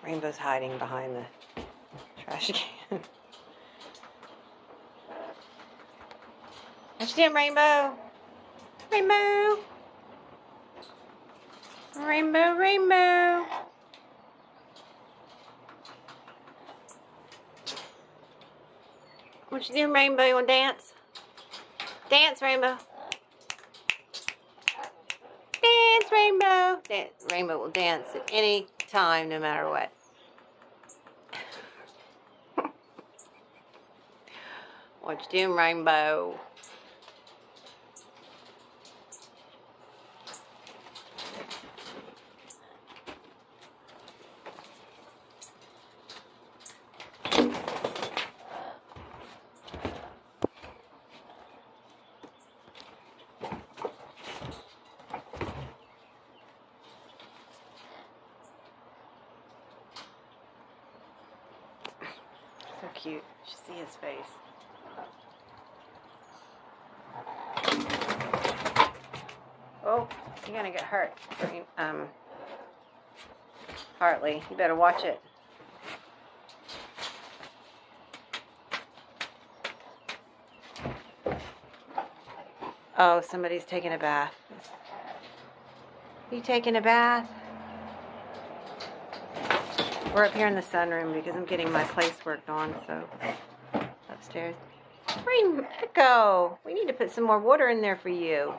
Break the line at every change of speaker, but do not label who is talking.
Rainbow's hiding behind the trash can. What you doing, Rainbow? Rainbow! Rainbow, Rainbow! What you doing, Rainbow? You wanna dance? Dance, Rainbow! Dance, Rainbow! Rainbow will dance at any time, no matter what. What you doing, Rainbow? So cute. You should see his face. Oh, you're gonna get hurt. Hartley, you better watch it. Oh, somebody's taking a bath. You taking a bath? We're up here in the sunroom because I'm getting my place worked on, so upstairs. Echo, we need to put some more water in there for you.